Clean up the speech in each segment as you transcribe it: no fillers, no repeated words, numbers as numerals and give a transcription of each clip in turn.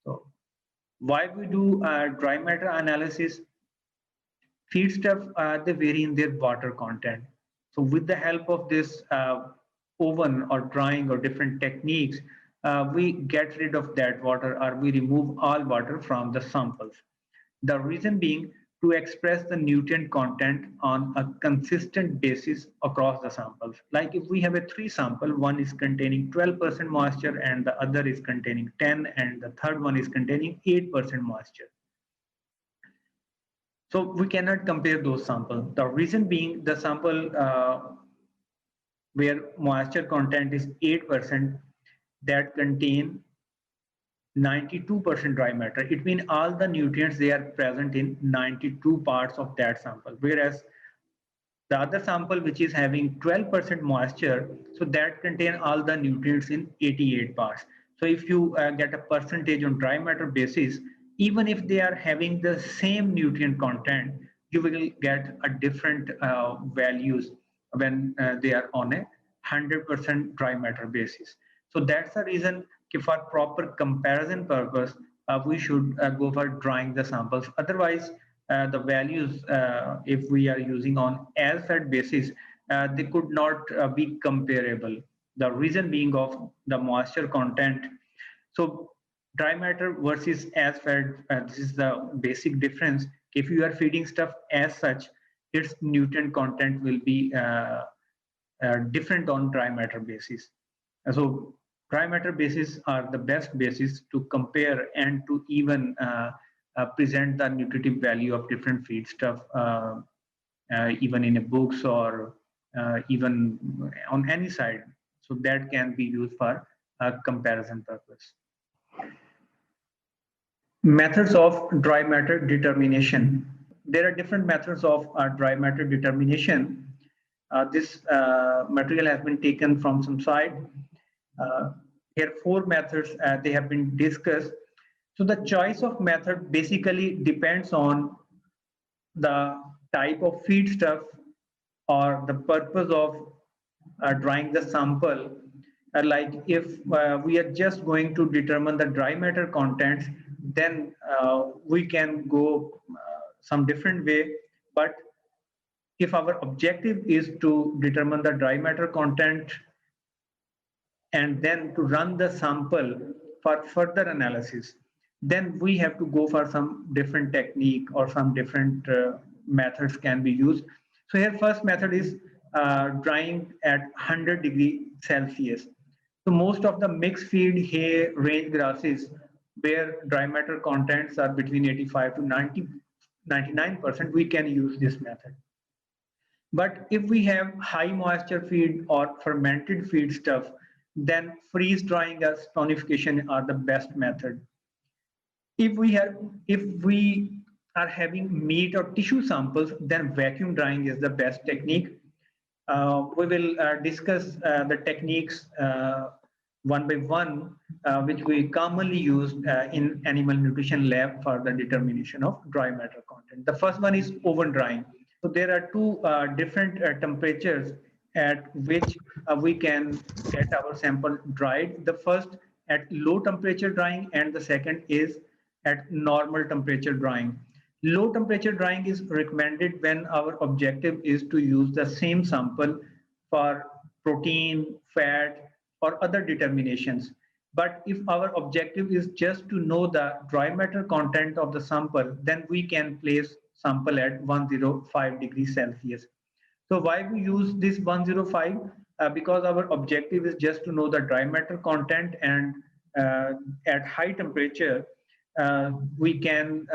So why we do dry matter analysis? Feedstuff, they vary in their water content. So with the help of this oven or drying or different techniques, we get rid of that water or we remove all water from the samples. The reason being to express the nutrient content on a consistent basis across the samples. Like if we have a three sample, one is containing 12% moisture and the other is containing 10 and the third one is containing 8% moisture. So we cannot compare those samples. The reason being the sample where moisture content is 8% that contain 92% dry matter. It means all the nutrients they are present in 92 parts of that sample. Whereas the other sample which is having 12% moisture, so that contain all the nutrients in 88 parts. So if you get a percentage on dry matter basis, even if they are having the same nutrient content, you will get a different values when they are on a 100% dry matter basis. So that's the reason for proper comparison purpose, we should go for drying the samples. Otherwise, the values, if we are using on as fed basis, they could not be comparable. The reason being of the moisture content. So dry matter versus as fed, this is the basic difference. If you are feeding stuff as such, its nutrient content will be different on dry matter basis. So dry matter bases are the best basis to compare and to even present the nutritive value of different feedstuff, even in a books or even on any side. So that can be used for comparison purpose. Methods of dry matter determination. There are different methods of dry matter determination. This material has been taken from some site. Here are four methods they have been discussed. So the choice of method basically depends on the type of feedstuff or the purpose of drying the sample. Like if we are just going to determine the dry matter contents, then we can go some different way. But if our objective is to determine the dry matter content and then to run the sample for further analysis, then we have to go for some different technique or some different methods can be used. So here first method is drying at 100°C. So most of the mixed feed hay range grasses where dry matter contents are between 85 to 99%, we can use this method. But if we have high moisture feed or fermented feed stuff, then freeze drying or sonification are the best method. If we are having meat or tissue samples, then vacuum drying is the best technique. We will discuss the techniques one by one, which we commonly use in animal nutrition lab for the determination of dry matter content. The first one is oven drying. So there are two different temperatures at which we can get our sample dried. The first at low temperature drying and the second is at normal temperature drying. Low temperature drying is recommended when our objective is to use the same sample for protein, fat, or other determinations. But if our objective is just to know the dry matter content of the sample, then we can place sample at 105°C. So why we use this 105? Because our objective is just to know the dry matter content, and at high temperature, we can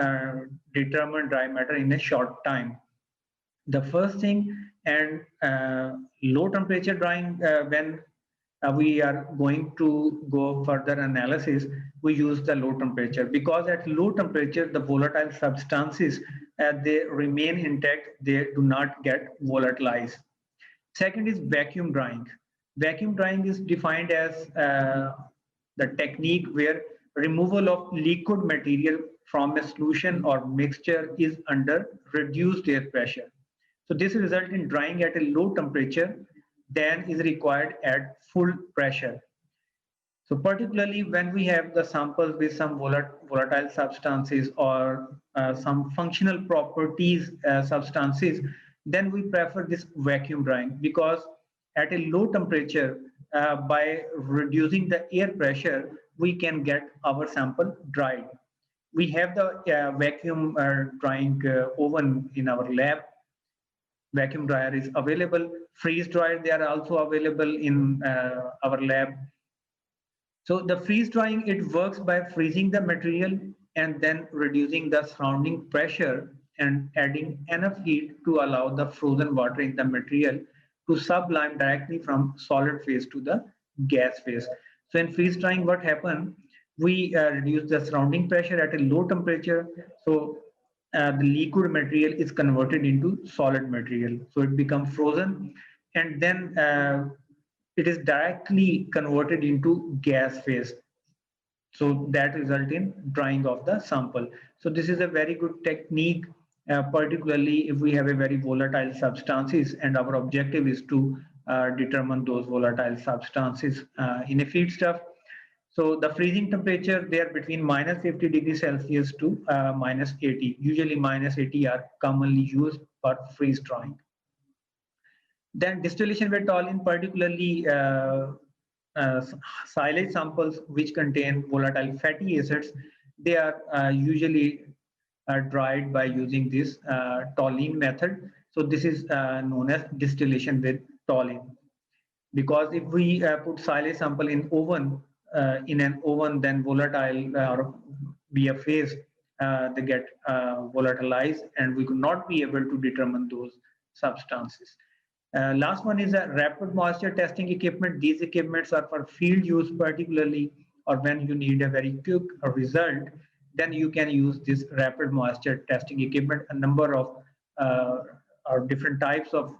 determine dry matter in a short time. The first thing, and low temperature drying, when we are going to go further analysis, we use the low temperature because at low temperature, the volatile substances, they remain intact, they do not get volatilized. Second is vacuum drying. Vacuum drying is defined as the technique where removal of liquid material from a solution or mixture is under reduced air pressure. So this results in drying at a low temperature than is required at full pressure. So particularly when we have the samples with some volatile substances or some functional properties substances, then we prefer this vacuum drying, because at a low temperature, by reducing the air pressure, we can get our sample dried. We have the vacuum drying oven in our lab. Vacuum dryer is available. Freeze dryer, they are also available in our lab. So the freeze drying, it works by freezing the material and then reducing the surrounding pressure and adding enough heat to allow the frozen water in the material to sublime directly from solid phase to the gas phase. So in freeze drying, what happened? We reduce the surrounding pressure at a low temperature. So the liquid material is converted into solid material. So it becomes frozen, and then it is directly converted into gas phase. So that result in drying of the sample. So this is a very good technique, particularly if we have a very volatile substances and our objective is to determine those volatile substances in a feedstuff. So the freezing temperature, they are between -50 degrees Celsius to -80. Usually -80 are commonly used for freeze drying. Then distillation with toluene, particularly uh, silage samples which contain volatile fatty acids, they are usually dried by using this toluene method. So this is known as distillation with toluene. Because if we put silage sample in an oven, then volatile or via phase, they get volatilized, and we could not be able to determine those substances. Last one is a rapid moisture testing equipment. These equipments are for field use particularly, or when you need a very quick result, then you can use this rapid moisture testing equipment. A number of or different types of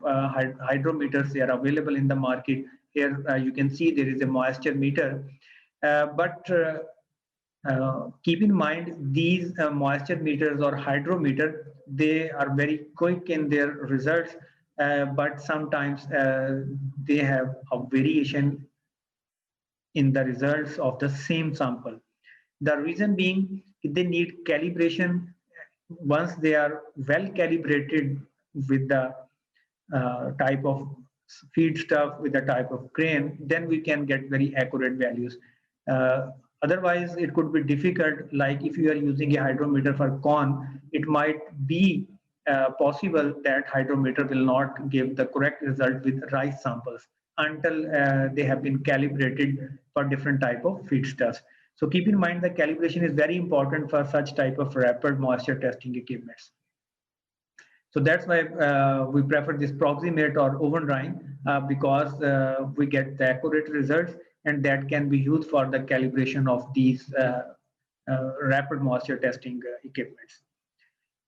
hydrometers, they are available in the market. Here you can see there is a moisture meter, but keep in mind these moisture meters or hydrometer, they are very quick in their results, but sometimes they have a variation in the results of the same sample. The reason being they need calibration. Once they are well calibrated with the type of feed stuff, with the type of grain, then we can get very accurate values. Otherwise, it could be difficult. Like if you are using a hydrometer for corn, it might be possible that hydrometer will not give the correct result with rice samples until they have been calibrated for different type of feedstuffs. So keep in mind that calibration is very important for such type of rapid moisture testing equipments. So that's why we prefer this proximate or oven drying, because we get the accurate results, and that can be used for the calibration of these rapid moisture testing equipments.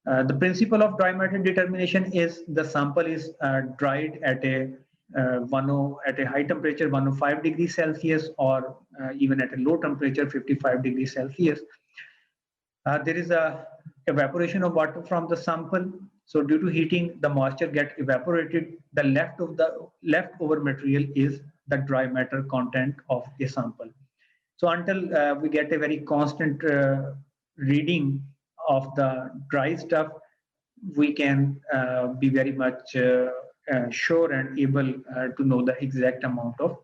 The principle of dry matter determination is the sample is dried at a at a high temperature 105 degrees Celsius, or even at a low temperature 55 degrees Celsius. There is a evaporation of water from the sample. So due to heating, the moisture get evaporated. The leftover material is the dry matter content of a sample. So until we get a very constant reading of the dry stuff, we can be very much sure and able to know the exact amount of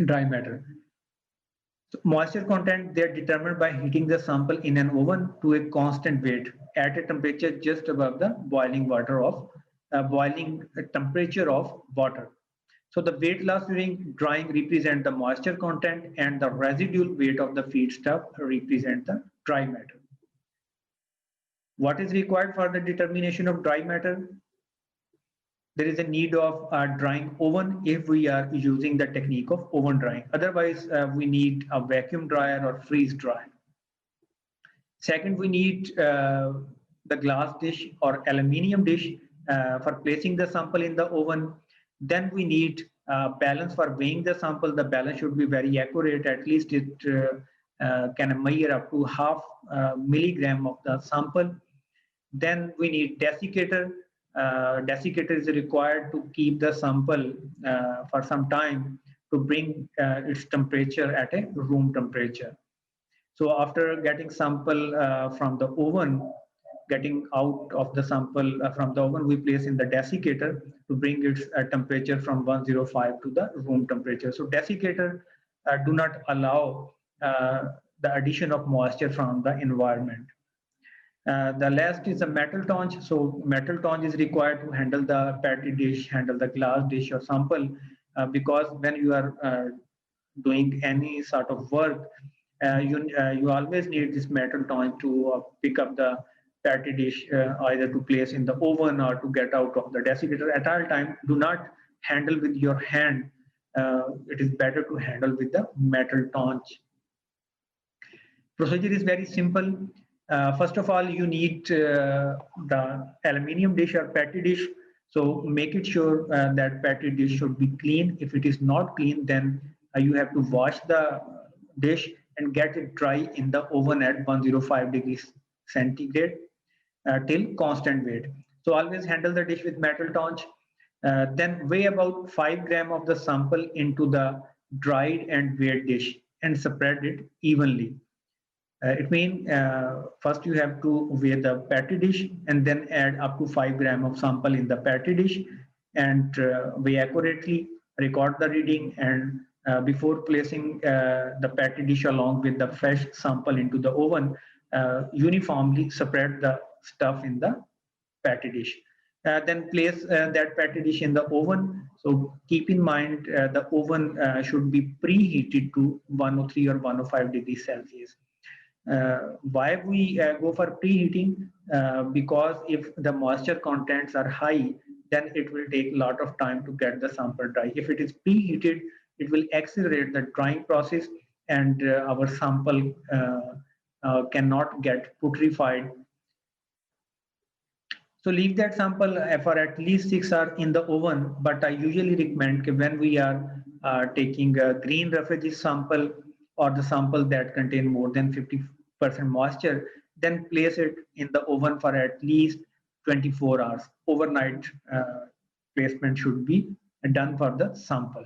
dry matter. So moisture content, they are determined by heating the sample in an oven to a constant weight at a temperature just above the boiling temperature of water. So the weight loss during drying represent the moisture content, and the residual weight of the feedstuff represent the dry matter. What is required for the determination of dry matter? There is a need of a drying oven if we are using the technique of oven drying. Otherwise, we need a vacuum dryer or freeze dryer. Second, we need the glass dish or aluminium dish for placing the sample in the oven. Then we need balance for weighing the sample. The balance should be very accurate. At least it can measure up to half milligram of the sample. Then we need desiccator. Desiccator is required to keep the sample for some time to bring its temperature at a room temperature. So after getting sample from the oven, getting out of the sample from the oven, we place in the desiccator to bring its temperature from 105 to the room temperature. So desiccator do not allow the addition of moisture from the environment. The last is a metal tonge. So metal tonge is required to handle the patty dish, handle the glass dish or sample, because when you are doing any sort of work, you always need this metal tonge to pick up the patty dish, either to place in the oven or to get out of the desiccator. At all time, do not handle with your hand. It is better to handle with the metal tonge. Procedure is very simple. First of all, you need the aluminium dish or patty dish. So make it sure that patty dish should be clean. If it is not clean, then you have to wash the dish and get it dry in the oven at 105 degrees centigrade till constant weight. So always handle the dish with metal tonge. Then weigh about 5 gram of the sample into the dried and weighed dish and spread it evenly. It means first you have to weigh the patty dish and then add up to 5 gram of sample in the patty dish and weigh accurately, record the reading, and before placing the patty dish along with the fresh sample into the oven, uniformly spread the stuff in the patty dish. Then place that patty dish in the oven. So keep in mind the oven should be preheated to 103 or 105 degrees Celsius. Why we go for preheating? Because if the moisture contents are high, then it will take a lot of time to get the sample dry. If it is preheated, it will accelerate the drying process and our sample cannot get putrefied. So leave that sample for at least 6 hours in the oven, but I usually recommend when we are taking a green refugee sample or the sample that contain more than 50% moisture, then place it in the oven for at least 24 hours. Overnight placement should be done for the sample.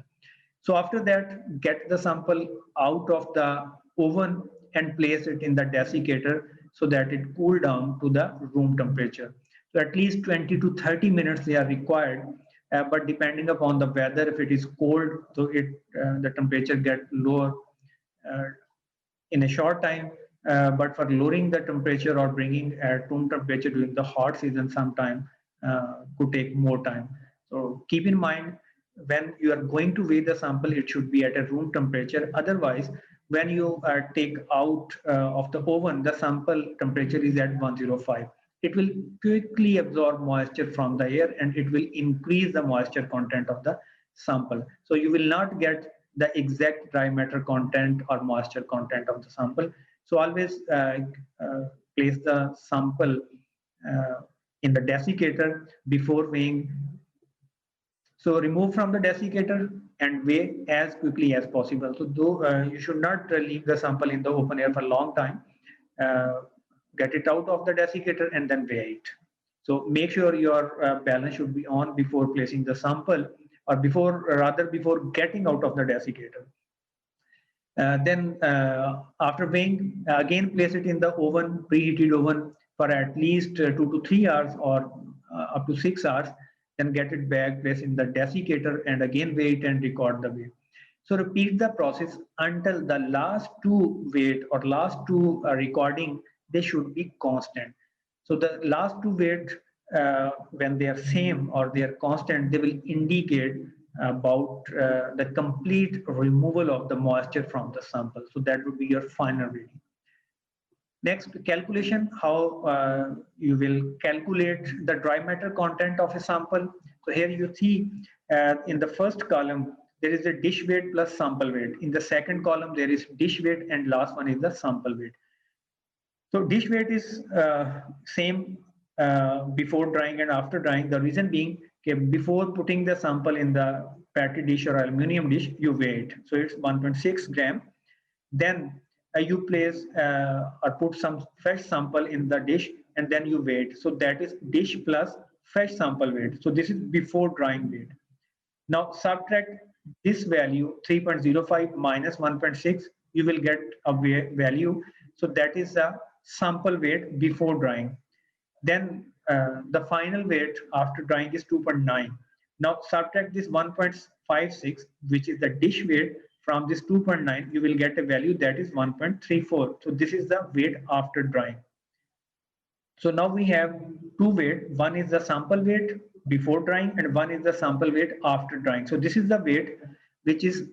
So after that, get the sample out of the oven and place it in the desiccator so that it cool down to the room temperature. So at least 20 to 30 minutes they are required, but depending upon the weather, if it is cold, so the temperature get lower in a short time. But for lowering the temperature or bringing at room temperature during the hot season, sometime could take more time. So keep in mind when you are going to weigh the sample, it should be at a room temperature. Otherwise, when you take out of the oven, the sample temperature is at 105. It will quickly absorb moisture from the air and it will increase the moisture content of the sample. So you will not get the exact dry matter content or moisture content of the sample. So always place the sample in the desiccator before weighing. So remove from the desiccator and weigh as quickly as possible. So though you should not leave the sample in the open air for a long time. Get it out of the desiccator and then weigh it. So make sure your balance should be on before placing the sample or before getting out of the desiccator. Then after weighing, again place it in the oven, preheated oven for at least 2 to 3 hours or up to 6 hours. Then get it back, place in the desiccator and again weigh it and record the weight. So repeat the process until the last two weight or last two recording, they should be constant. So the last two weight, when they are same or they are constant, they will indicate about the complete removal of the moisture from the sample. So that would be your final reading. Next, calculation, how you will calculate the dry matter content of a sample. So here you see in the first column, there is a dish weight plus sample weight. In the second column, there is dish weight and last one is the sample weight. So dish weight is same before drying and after drying. The reason being, okay, before putting the sample in the patty dish or aluminum dish, you weigh it. So it's 1.6 gram. Then you place or put some fresh sample in the dish and then you weigh it. So that is dish plus fresh sample weight. So this is before drying weight. Now subtract this value 3.05 minus 1.6, you will get a value. So that is the sample weight before drying. Then the final weight after drying is 2.9. Now subtract this 1.56, which is the dish weight, from this 2.9, you will get a value that is 1.34. So this is the weight after drying. So now we have two weight. One is the sample weight before drying and one is the sample weight after drying. So this is the weight which is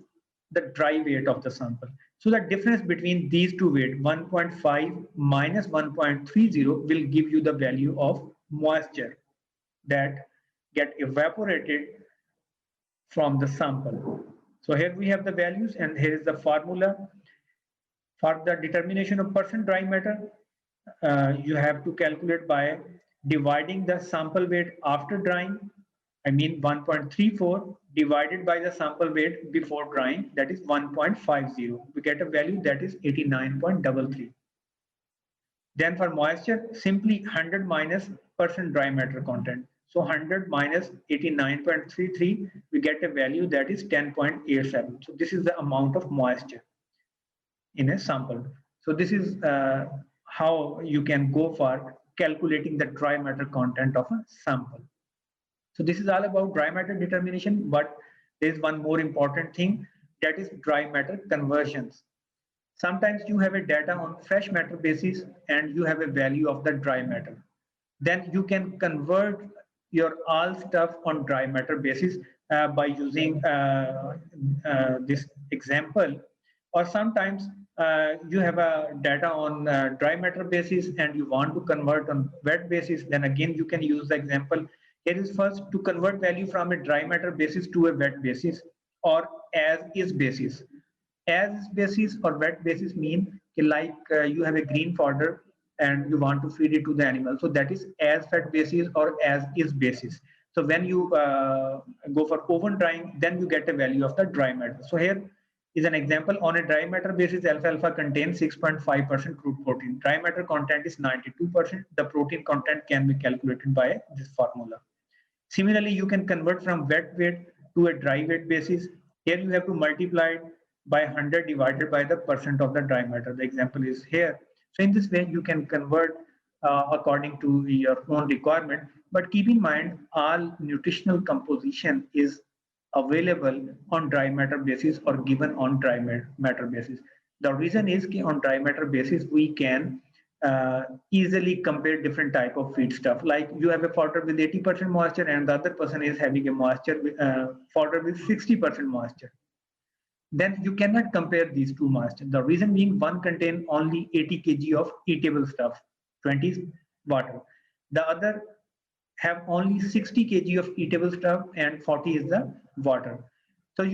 the dry weight of the sample. So the difference between these two weight, 1.5 minus 1.30, will give you the value of moisture that get evaporated from the sample. So here we have the values and here is the formula for the determination of percent dry matter. You have to calculate by dividing the sample weight after drying, I mean 1.34 divided by the sample weight before drying, that is 1.50. We get a value that is 89.33. Then for moisture, simply 100 minus percent dry matter content. So 100 minus 89.33, we get a value that is 10.87. So this is the amount of moisture in a sample. So this is how you can go for calculating the dry matter content of a sample. So this is all about dry matter determination, but there is one more important thing, that is dry matter conversions. Sometimes you have a data on fresh matter basis and you have a value of the dry matter. Then you can convert your all stuff on dry matter basis by using this example. Or sometimes you have a data on dry matter basis and you want to convert on wet basis, then again you can use the example. Here is first to convert value from a dry matter basis to a wet basis or as is basis. As basis or wet basis mean like you have a green fodder and you want to feed it to the animal. So that is as fed basis or as is basis. So when you go for oven drying, then you get a value of the dry matter. So here is an example. On a dry matter basis, alfalfa contains 6.5% crude protein. Dry matter content is 92%. The protein content can be calculated by this formula. Similarly, you can convert from wet weight to a dry weight basis. Here you have to multiply it by 100 divided by the percent of the dry matter. The example is here. So in this way, you can convert according to your own requirement. But keep in mind, all nutritional composition is available on dry matter basis or given on dry matter basis. The reason is that on dry matter basis, we can easily compare different type of feed stuff. Like you have a fodder with 80% moisture and the other person is having a moisture fodder with 60% moisture. Then you cannot compare these two moisture. The reason being, one contain only 80 kg of eatable stuff, 20 is water. The other have only 60 kg of eatable stuff and 40 is the water. So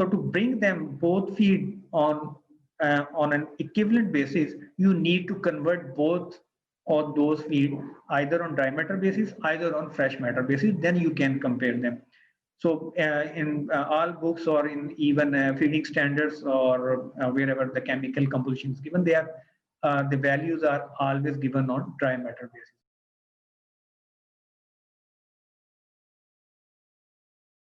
to bring them both feed on an equivalent basis, you need to convert both of those feed either on dry matter basis, either on fresh matter basis. Then you can compare them. So in all books or in even feeding standards or wherever the chemical composition is given, they are the values are always given on dry matter basis.